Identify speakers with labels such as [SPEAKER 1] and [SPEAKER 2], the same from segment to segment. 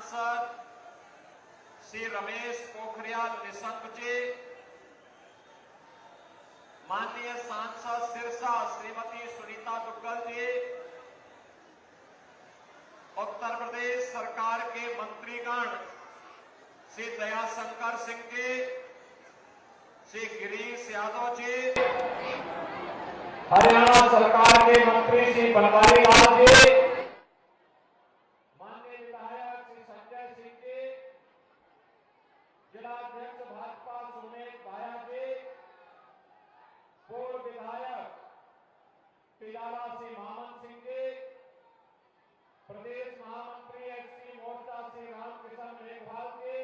[SPEAKER 1] सांसद श्री रमेश पोखरियाल निशंक जी, माननीय सांसद सिरसा श्रीमती सुनीता दुग्गल जी, उत्तर प्रदेश सरकार के मंत्रीगण श्री दयाशंकर सिंह जी, श्री गिरीश यादव जी, हरियाणा सरकार के मंत्री श्री बनवारी लाल जी, माननीय विधायक श्री संजय सिंह जी, जिलाध्यक्ष भाजपा सुमेश भाया जी, पूर्व विधायक तिलारा श्री मामन सिंह जी, प्रदेश महामंत्री एससी मोर्चा श्री रामकिशन मेघवाल जी,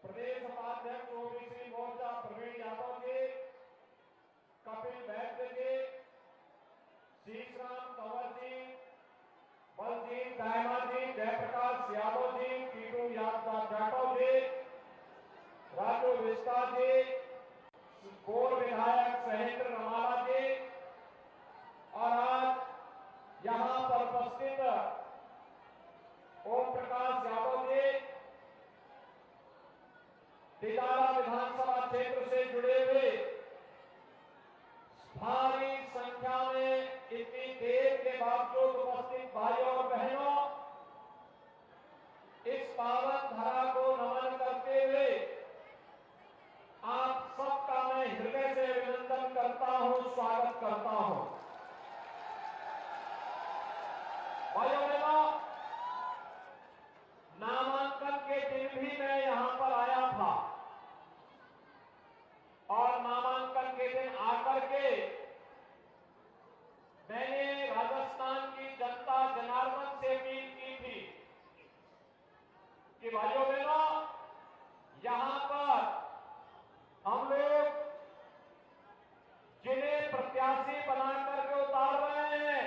[SPEAKER 1] प्रदेश उपाध्यक्ष ओबीसी मोर्चा प्रवीण यादव जी, कपिल वैद्य जी, शीशराम कंवर जी, बलजीत दायमा जी, जयप्रकाश यादव जी, कीटू जाटव जी, राजू विस्ता जी, पूर्व विधायक सहेंद्र रमाला जी, और आज यहां पर उपस्थित ओम प्रकाश यादव जी, तिलारा विधानसभा क्षेत्र से जुड़े हुए भारी संख्या में इतनी देर के बावजूद उपस्थित भाइयों और बहनों, इस पावन धरा को नमन करते हुए आप सबका मैं हृदय से अभिनंदन करता हूं, स्वागत करता हूं। भाइयों बहनों, नामांकन के दिन भी मैं यहां पर आया था और नामांकन के दिन आकर के मैंने राजस्थान की जनता जनार्दन से अपील की थी कि भाइयों बहनों, यहां पर हम लोग जिन्हें प्रत्याशी बनाकर के उतार रहे हैं,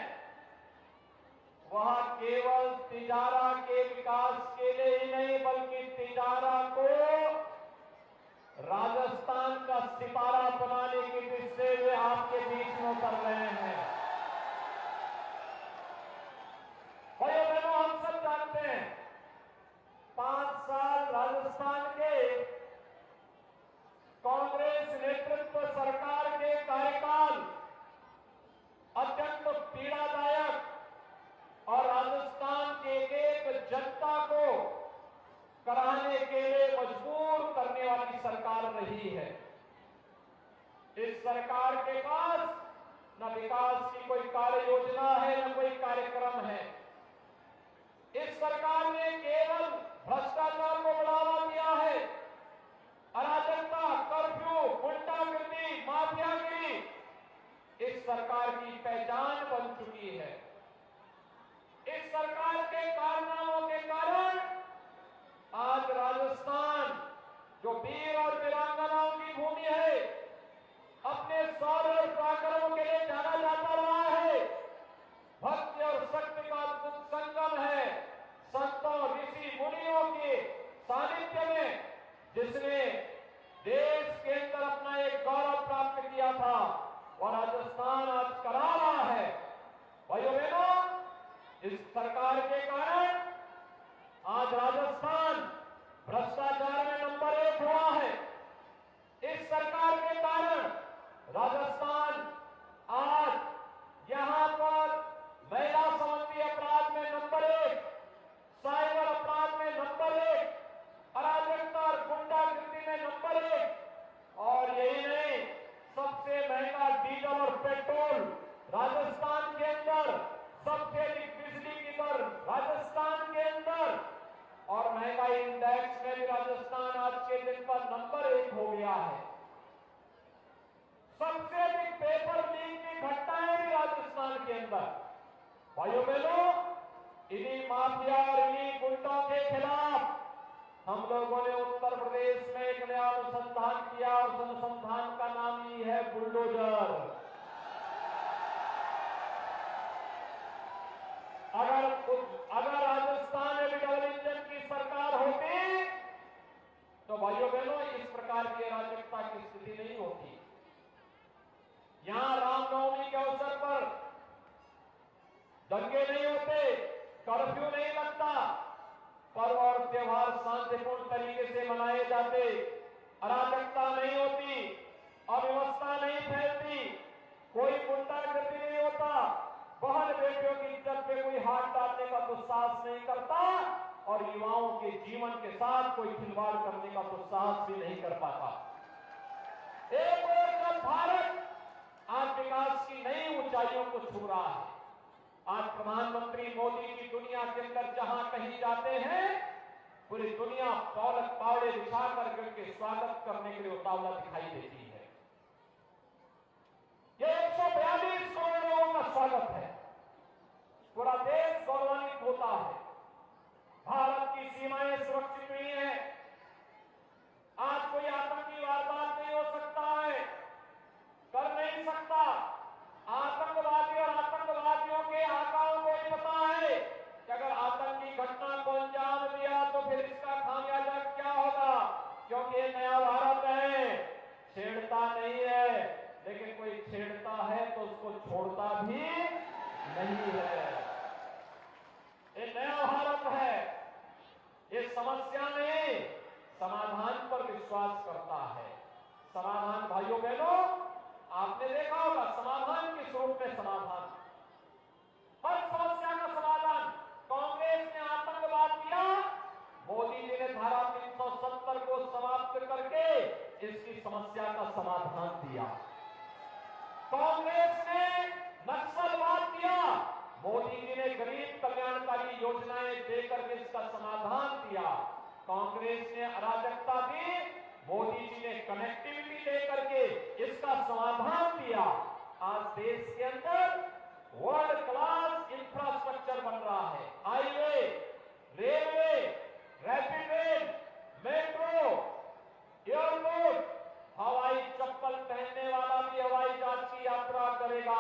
[SPEAKER 1] वह केवल तिजारा के विकास के लिए ही नहीं, बल्कि तिजारा को राजस्थान का सितारा बनाने की दृष्टि से वे आपके बीच में उतर रहे हैं। भाइयों बहनों, हम सब जानते हैं 5 साल राजस्थान के कांग्रेस नेतृत्व सरकार के कार्यकाल अत्यंत पीड़ादायक और राजस्थान के एक जनता को कराने के लिए मजबूर करने वाली सरकार रही है। इस सरकार के पास न विकास की कोई कार्य योजना है, न कोई कार्यक्रम है। इस सरकार ने केवल भ्रष्टाचार को बढ़ावा दिया है। अराजकता, कर्फ्यू, गुंडागर्दी, माफियागिरी इस सरकार की पहचान बन चुकी है। इस सरकार के कारनामों के कारण आज राजस्थान, जो वीर और वीरांगनाओं की भूमि है, अपने शौर्य और पराक्रम के लिए जाना जाता रहा है। भक्ति और शक्ति का अद्भुत संगम है। संतों, ऋषि मुनियों के सानिध्य में जिसने देश के अंदर अपना एक गौरव प्राप्त किया था, और राजस्थान आज करा रहा है। भाइयों बहनों, इस सरकार के कारण आज राजस्थान भ्रष्टाचार में नंबर 1 हुआ है। इस सरकार के कारण राजस्थान आज यहां पर महिला संबंधी अपराध में नंबर 1, साइबर अपराध में नंबर 1, अराजकता और गुंडागर्दी में नंबर 1, और यही नहीं, सबसे महंगा डीजल और पेट्रोल राजस्थान के अंदर, सबसे अधिक बिजली की दर राजस्थान के अंदर, और महंगाई इंडेक्स में भी राजस्थान आज के दिन पर नंबर 1 हो गया है। सबसे अधिक पेपर लीक की घटनाएं भी राजस्थान के अंदर। भाइयों बहनों, इन्हीं माफिया और इन्हीं गुंडों के खिलाफ हम लोगों ने उत्तर प्रदेश में एक नया अनुसंधान किया, और उस अनुसंधान का नाम ही है बुलडोजर। अगर राजस्थान में भी डबल इंजन की सरकार होती तो भाइयों बहनों, इस प्रकार की अराजकता की स्थिति नहीं होती। यहां रामनवमी के अवसर पर दंगे नहीं होते, कर्फ्यू नहीं लगता, पर्व और त्योहार शांतिपूर्ण तरीके से मनाए जाते, अराजकता नहीं होती, अव्यवस्था नहीं फैलती, कोई गुंडागर्दी नहीं होता, बहन बेटियों की इज्जत पे कोई हाथ डालने का दुस्साहस नहीं करता और युवाओं के जीवन के साथ कोई खिलवाड़ करने का दुस्साहस भी नहीं कर पाता। एक और जब भारत आज विकास की नई ऊंचाइयों को छू रहा है, आज प्रधानमंत्री मोदी की दुनिया के अंदर जहां कहीं जाते हैं, पूरी दुनिया पावड़े बिछा करके स्वागत करने के लिए उतावला दिखाई देती है। ये 142 करोड़ लोगों का स्वागत है, पूरा देश गौरवान्वित होता है। भारत की सीमाएं सुरक्षित हुई हैं, आज कोई आतंकी वारदात नहीं हो सकता है, कर नहीं सकता। आतंकवादी और आतंकवादियों के आकाओं को भी पता है कि अगर आतंकी घटना को अंजाम दिया तो फिर इसका खामियाजा क्या होगा, क्योंकि ये नया भारत है, छेड़ता नहीं है, लेकिन कोई छेड़ता है तो उसको छोड़ता भी नहीं है। ये नया भारत है, ये समस्या नहीं समाधान पर विश्वास करता है। समाधान भाइयों बहनों, आपने देखा होगा समाधान किस रूप में समाधान, हर समस्या का समाधान। कांग्रेस ने आतंकवाद किया, मोदी जी ने धारा 370 को समाप्त करके इसकी समस्या का समाधान दिया। कांग्रेस ने नक्सलवाद किया, मोदी जी ने गरीब कल्याणकारी योजनाएं देकर के इसका समाधान दिया। कांग्रेस ने अराजकता दी, मोदी जी ने कनेक्टिविटी देकर के इसका समाधान दिया। आज देश के अंदर वर्ल्ड क्लास इंफ्रास्ट्रक्चर बन रहा है, highway, railway, rapid rail, metro, airport, हवाई चप्पल पहनने वाला भी हवाई जहाज की यात्रा करेगा,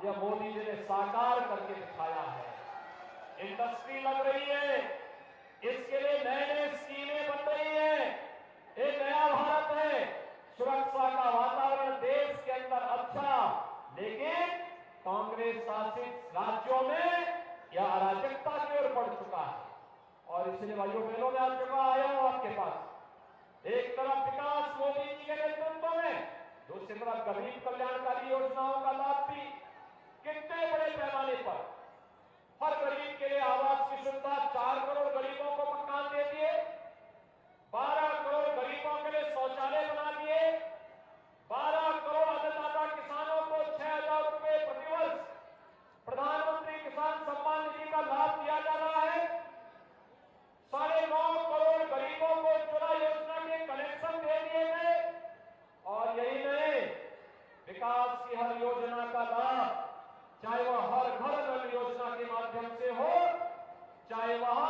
[SPEAKER 1] यह मोदी जी ने साकार करके दिखाया है। इंडस्ट्री लग रही है, इसके लिए नए नए स्कीमें बन रही हैं। एक नया भारत है, सुरक्षा का वातावरण देश के अंदर अच्छा, लेकिन कांग्रेस शासित राज्यों में यह अराजकता की ओर बढ़ चुका है। और इसलिए भाइयों बहनों में आज जगह आया हूं आपके पास, एक तरफ विकास मोदी जी के नेतृत्व में, दूसरी तरफ गरीब कल्याणकारी योजनाओं का लाभ भी कितने बड़े पैमाने पर, हर गरीब के लिए आवास की सुविधा, 4 करोड़ गरीबों को मकान दे दिए, 12 करोड़ गरीबों के लिए शौचालय बना दिए, 12 करोड़ अन्नदाता किसानों को 6,000 रुपए प्रतिवर्ष प्रधानमंत्री किसान सम्मान निधि का लाभ दिया जा रहा है, 9.5 करोड़ गरीबों को उज्ज्वला योजना के कनेक्शन दे दिए गए। और यही नहीं, विकास की हर योजना का लाभ, चाहे वह हर घर नल योजना के माध्यम से हो, चाहे वह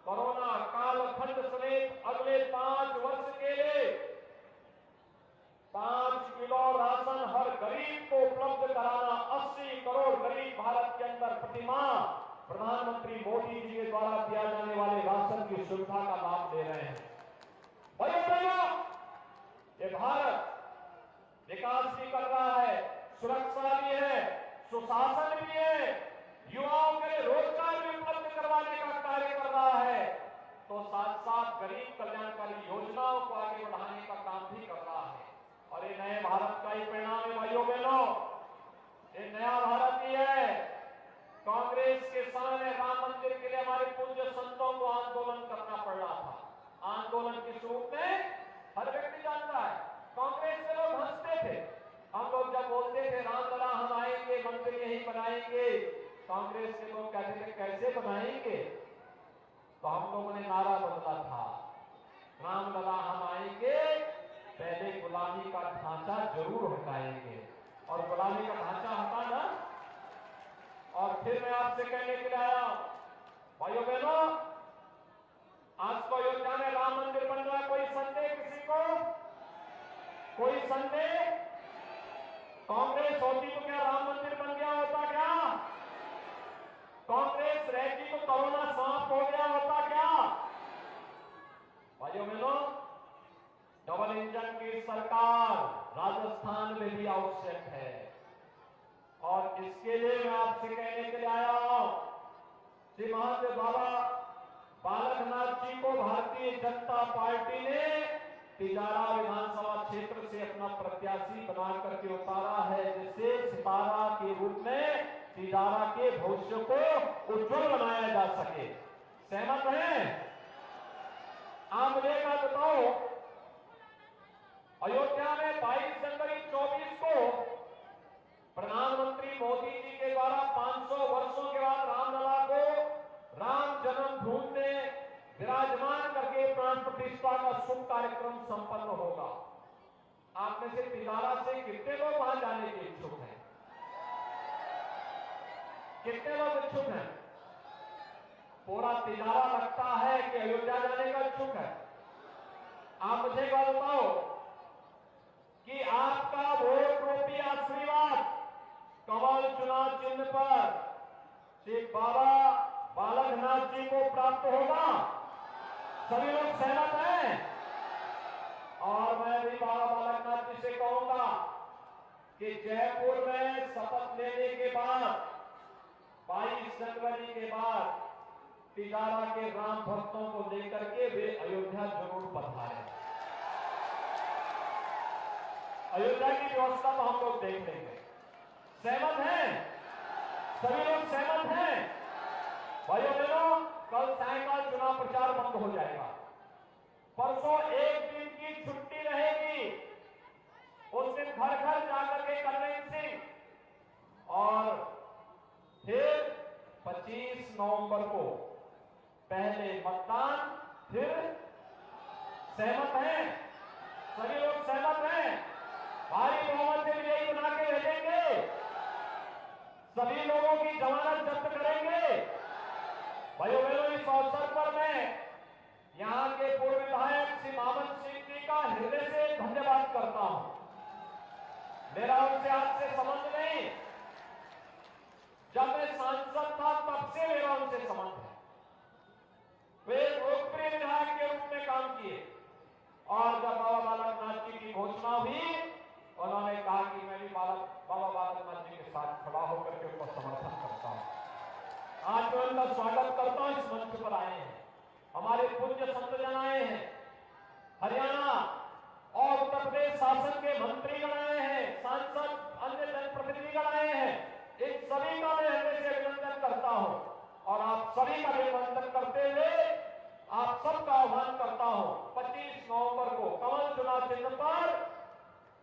[SPEAKER 1] कोरोना कालखंड समेत अगले 5 वर्ष के लिए 5 किलो राशन हर गरीब को उपलब्ध कराना, 80 करोड़ गरीब भारत के अंदर प्रतिमाह प्रधानमंत्री मोदी जी के द्वारा दिया जाने वाले राशन की सुविधा का लाभ ले रहे हैं। भाइयों, ये भारत विकास भी कर रहा है, सुरक्षा भी है, सुशासन भी है, युवाओं के लिए रोजगार भी उपलब्ध करवाने का कार्य कर रहा है, तो साथ साथ गरीब कल्याणकारी योजनाओं को आगे बढ़ाने का काम भी कर रहा है। और ये नए भारत का ही परिणाम है भाइयों बहनों, ये नया भारत ही है। कांग्रेस के समय में राम मंदिर के लिए हमारे पूज्य संतों को आंदोलन करना पड़ रहा था। आंदोलन के स्वरूप में हर व्यक्ति जानता है, कांग्रेस के लोग हंसते थे, हम लोग जब बोलते थे रामलला हम आएंगे, मंदिर यही बनाएंगे, कांग्रेस के लोग कहते थे कैसे बनाएंगे, तो हम लोगों ने नारा बदला था, रामलला हम आएंगे, पहले गुलामी का ढांचा जरूर हटाएंगे। और गुलामी का ढांचा हटाना, और फिर मैं आपसे कहने के लिए आया, भाइयों बहनों, आज तो अयोध्या में राम मंदिर बन रहा है, कोई संदेह किसी को? कोई संदेह? कांग्रेस होती तो क्या राम मंदिर बन गया होता क्या? कांग्रेस रहती तो कोरोना समाप्त हो गया होता क्या? भाइयों बहनों, डबल इंजन की सरकार राजस्थान में भी आवश्यक है। और इसके लिए मैं आपसे कहने के लिए आया हूं, श्री महंत बाबा बालकनाथ जी को भारतीय जनता पार्टी ने तिजारा विधानसभा क्षेत्र से अपना प्रत्याशी बना करके उतारा है, जिससे सितारा के रूप में तिजारा के भविष्य को उज्जवल बनाया जा सके। सहमत हैं? आप मुझे एक बात बताओ, अयोध्या में 22 जनवरी 24 को प्रधानमंत्री मोदी जी के द्वारा 500 वर्षों के बाद रामलला को राम जन्मभूमि में विराजमान करके प्राण प्रतिष्ठा का शुभ कार्यक्रम संपन्न होगा। आप में से तिजारा से कितने लोग वहां जाने के इच्छुक हैं? कितने लोग इच्छुक हैं? पूरा तिजारा लगता है कि अयोध्या जाने का इच्छुक है। आप मुझे बात बताओ कि आपका वोट रूपी आशीर्वाद कमल चुनाव चिन्ह पर श्री बाबा बालकनाथ जी को प्राप्त होगा। सभी लोग सहमत हैं? और मैं भी बाबा बालकनाथ जी से कहूंगा कि जयपुर में शपथ लेने के बाद 22 जनवरी के बाद तिजारा के राम भक्तों को लेकर के वे अयोध्या जरूर पधारें। अयोध्या की व्यवस्था तो हम लोग देख लेंगे। सहमत हैं? सभी लोग सहमत हैं? भाइयों बहनों, कल सायंकाल चुनाव प्रचार बंद हो जाएगा। परसों एक दिन की छुट्टी रहेगी। उस दिन घर घर जाकर के कन्वेंसिंग और फिर 25 नवंबर को पहले मतदान। फिर सहमत हैं? सभी लोग सहमत हैं? भारी बहुमत से विजयी बना के भेजेंगे। सभी लोगों की जमानत जब्त करेंगे। भाइयों बहनों, इस अवसर पर मैं यहां के पूर्व विधायक श्री मामन सिंह जी का हृदय से धन्यवाद करता हूं। मेरा उनसे आज से संबंध नहीं, जब मैं सांसद था तब से मेरा उनसे संबंध है। वे लोकप्रिय विधायक के रूप में काम किए और जब बाबा बालकनाथ जी की घोषणा हुई, उन्होंने कहा कि मैं भी बाबा बालकनाथ जी के साथ खड़ा होकर के उनको समर्थन करता हूं। आज मैं उनका स्वागत करता हूं। इस मंच पर आए हैं हमारे पूज्य संतजन, आए हैं हरियाणा और उत्तर प्रदेश शासन के मंत्रीगण आए हैं, सांसद, अन्य जनप्रतिनिधिगण आए हैं। इन सभी का मैं हृदय से अभिनंदन करता हूं और आप सभी का अभिनंदन करते हुए आप सबका आह्वान करता हूं 25 नवंबर को कमल चुनाव चिन्ह पर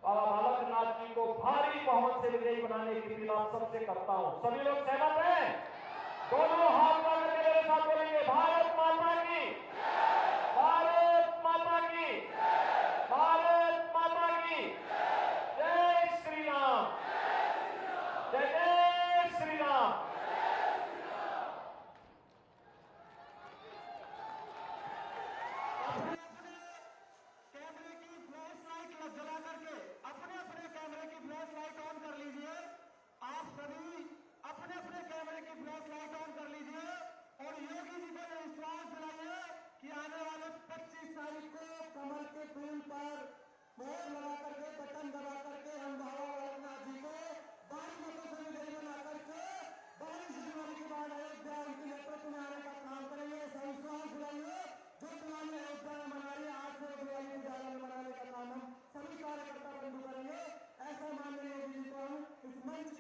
[SPEAKER 1] बाबा बालकनाथ जी को भारी बहुमत से विजयी बनाने की अपील आप सबसे करता हूं। सभी लोग सहमत हैं? दोनों हाथ करके मेरे साथ बोलेंगे, भारत माता की।